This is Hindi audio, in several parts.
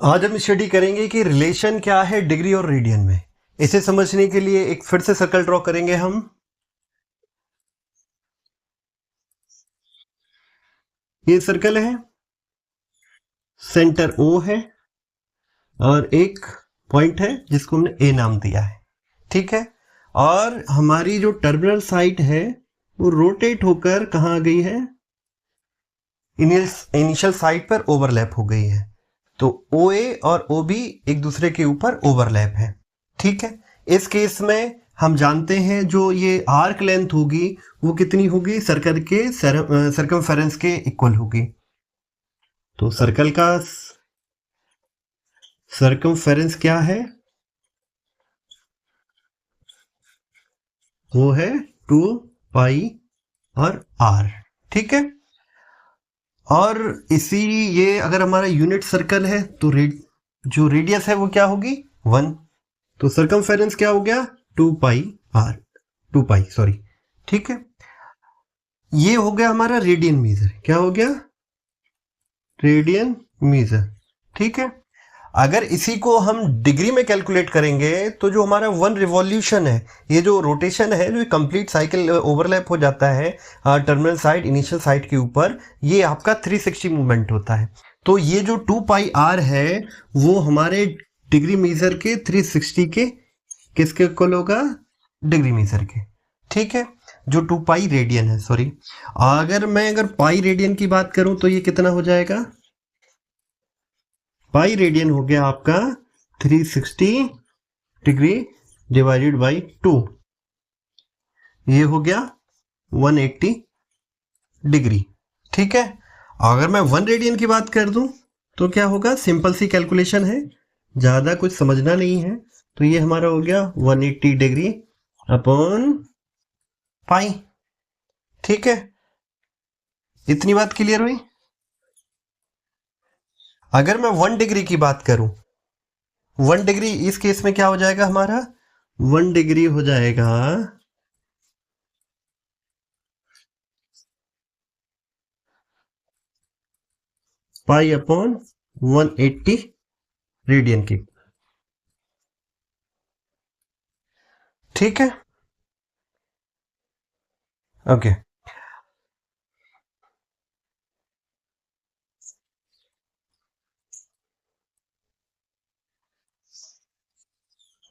आज हम स्टडी करेंगे कि रिलेशन क्या है डिग्री और रेडियन में। इसे समझने के लिए एक फिर से सर्कल ड्रॉ करेंगे हम। ये सर्कल है, सेंटर O है और एक पॉइंट है जिसको हमने A नाम दिया है। ठीक है, और हमारी जो टर्मिनल साइड है वो रोटेट होकर कहाँ आ गई है, इनिशियल साइड पर ओवरलैप हो गई है। तो OA और OB एक दूसरे के ऊपर ओवरलैप है। ठीक है, इस केस में हम जानते हैं जो ये आर्क लेंथ होगी वो कितनी होगी, सर्कल के सरकमफेरेंस के इक्वल होगी। तो सर्कल का सरकमफेरेंस क्या है, वो है 2 पाई और r। ठीक है, और इसी ये अगर हमारा यूनिट सर्कल है तो जो रेडियस है वो क्या होगी 1। तो सरकमफेरेंस क्या हो गया 2 पाई r, 2 पाई सॉरी। ठीक है, ये हो गया हमारा रेडियन मीटर। क्या हो गया, रेडियन मीटर। ठीक है, अगर इसी को हम डिग्री में कैलकुलेट करेंगे तो जो हमारा 1 रिवॉल्यूशन है, ये जो रोटेशन है, जो कंप्लीट साइकिल ओवरलैप हो जाता है टर्मिनल साइड इनिशियल साइड के ऊपर, ये आपका 360 मूवमेंट होता है। तो ये जो 2 पाई r है वो हमारे डिग्री मीजर के 360 के किसके इक्वल होगा, डिग्री मीजर के। ठीक है, जो 2 पाई रेडियन है, सॉरी अगर पाई रेडियन की बात करूं तो ये कितना हो जाएगा, पाई रेडियन हो गया आपका 360 डिग्री डिवाइडेड बाई 2, ये हो गया 180 डिग्री। ठीक है, अगर मैं 1 रेडियन की बात कर दूं तो क्या होगा, सिंपल सी कैलकुलेशन है, ज़्यादा कुछ समझना नहीं है। तो ये हमारा हो गया 180 डिग्री अपॉन पाई। ठीक है, इतनी बात क्लियर हुई। अगर मैं 1 डिग्री की बात करूं, 1 डिग्री इस केस में क्या हो जाएगा हमारा, 1 डिग्री हो जाएगा पाई अपॉन 180 रेडियन की। ठीक है, ओके।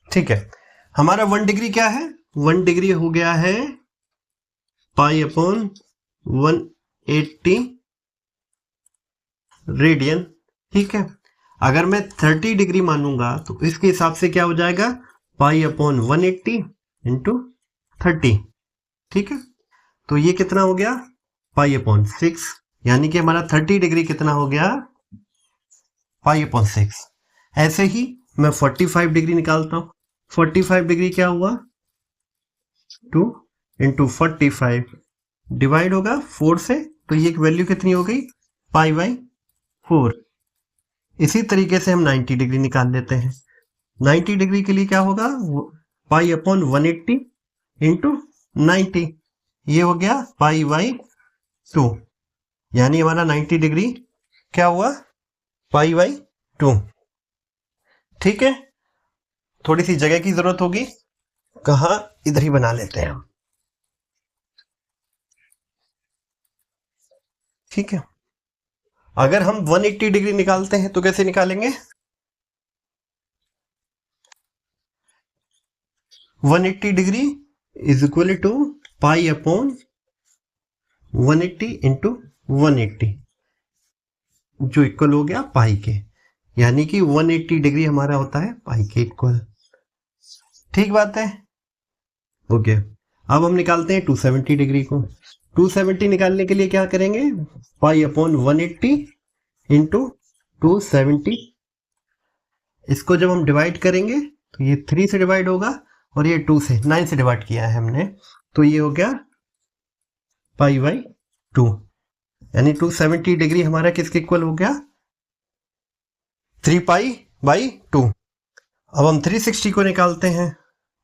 ठीक है, हमारा 1 डिग्री क्या है, 1 डिग्री हो गया है पाई अपॉन 180 रेडियन। ठीक है, अगर मैं 30 डिग्री मानूंगा तो इसके हिसाब से क्या हो जाएगा, पाई अपॉन 180 इंटू 30। ठीक है, तो ये कितना हो गया, पाई अपॉन 6, यानी कि हमारा 30 डिग्री कितना हो गया, पाई अपॉन 6। ऐसे ही मैं 45 डिग्री निकालता हूं, 45 डिग्री क्या हुआ, 2 इंटू 45 डिवाइड होगा 4 से, तो ये वैल्यू कितनी हो गई, पाई बाई 4। इसी तरीके से हम 90 डिग्री निकाल लेते हैं। 90 डिग्री के लिए क्या होगा, पाई अपॉन 180 इंटू 90, ये हो गया पाई बाई 2, यानी हमारा 90 डिग्री क्या हुआ, पाई बाई 2। ठीक है, थोड़ी सी जगह की जरूरत होगी, कहाँ, इधर ही बना लेते हैं हम। ठीक है, अगर हम 180 डिग्री निकालते हैं तो कैसे निकालेंगे, 180 degree is equal to pi upon 180 into 180, जो इक्वल हो गया पाई के, यानी कि 180 डिग्री हमारा होता है पाई के इक्वल। ठीक बात है, ओके। अब हम निकालते हैं 270 डिग्री को। 270 निकालने के लिए क्या करेंगे, पाई अपॉन 180 इंटू 270, इसको जब हम डिवाइड करेंगे तो ये 3 से डिवाइड होगा और ये 2 से 9 से डिवाइड किया है हमने, तो ये हो गया पाई बाई 2, यानी 270 डिग्री हमारा किसके इक्वल हो गया, 3 पाई बाई 2। अब हम 360 को निकालते हैं,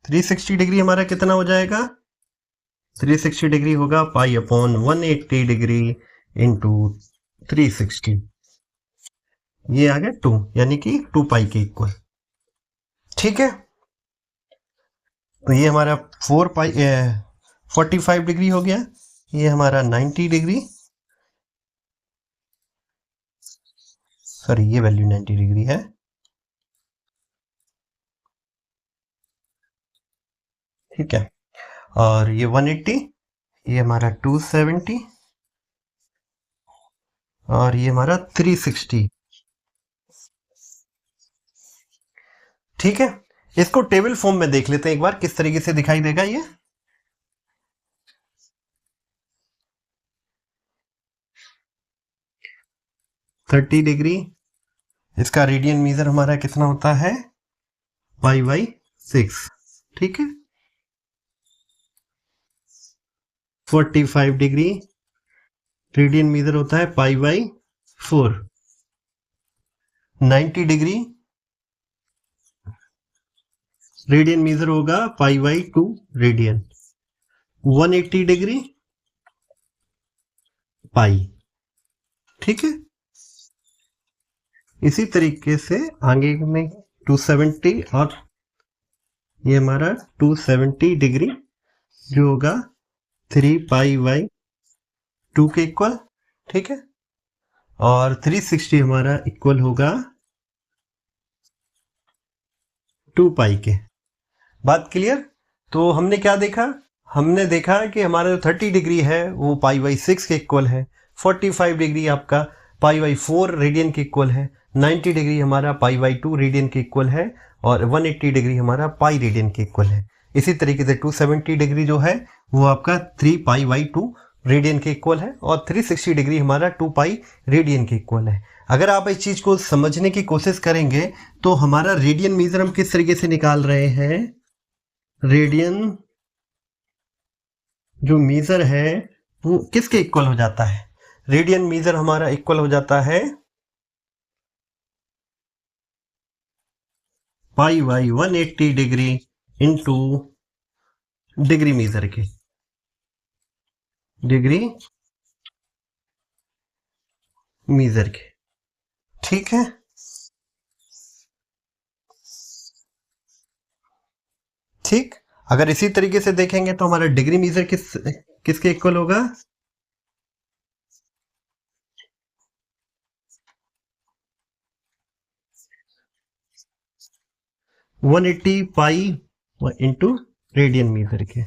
360 डिग्री हमारा कितना हो जाएगा, 360 डिग्री होगा पाई अपॉन 180 डिग्री इंटू 360। ये आ गया 2, यानी कि 2 पाई के इक्वल। ठीक है, तो ये हमारा 45 डिग्री हो गया, ये हमारा 90 डिग्री, सॉरी ये वैल्यू 90 डिग्री है। ठीक है, और ये 180, ये हमारा 270, और ये हमारा 360। ठीक है, इसको टेबल फॉर्म में देख लेते हैं एक बार किस तरीके से दिखाई देगा ये। थर्टी डिग्री, इसका रेडियन मीजर हमारा कितना होता है, पाई/6। ठीक है, 45 डिग्री, रेडियन मीजर होता है पाई/4। 90 डिग्री, रेडियन मीजर होगा पाई/2 रेडियन। 180 degree pi. ठीक है, इसी तरीके से आगे में 270, और ये हमारा 270 डिग्री जो होगा 3 पाई/2 के इक्वल। ठीक है, और 360 हमारा इक्वल होगा 2 पाई के। बात क्लियर? तो हमने क्या देखा, हमने देखा कि हमारा जो 30 डिग्री है वो पाई/6 के इक्वल है, 45 डिग्री आपका पाई/4 रेडियन के इक्वल है, 90 डिग्री हमारा पाई/2 रेडियन के इक्वल है, और 180 डिग्री हमारा पाई रेडियन के इक्वल है। इसी तरीके से 270 डिग्री जो है वो आपका 3 पाई/2 रेडियन के इक्वल है, और 360 डिग्री हमारा 2 पाई रेडियन के इक्वल है। अगर आप इस चीज को समझने की कोशिश करेंगे तो हमारा रेडियन मीजर हम किस तरीके से निकाल रहे हैं, रेडियन जो मीजर है वो किसके इक्वल हो जाता है, रेडियन मीजर हमारा इक्वल हो जाता है पाई/180 डिग्री इंटू डिग्री मीजर के, डिग्री मीजर के। ठीक है, ठीक, अगर इसी तरीके से देखेंगे तो हमारा डिग्री मीजर किसके इक्वल होगा, 180 पाई इंटू रेडियन मीटर के।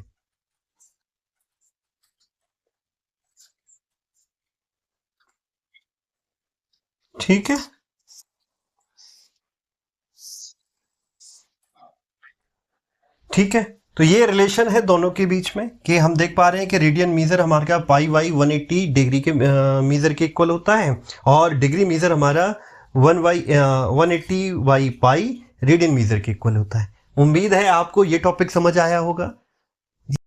ठीक है, ठीक है, तो ये रिलेशन है दोनों के बीच में कि हम देख पा रहे हैं कि रेडियन मीजर हमारे का पाई/180 डिग्री के मीजर के इक्वल होता है, और डिग्री मीजर हमारा 180 बाई पाई रेडियन मीजर के इक्वल होता है। उम्मीद है आपको ये टॉपिक समझ आया होगा।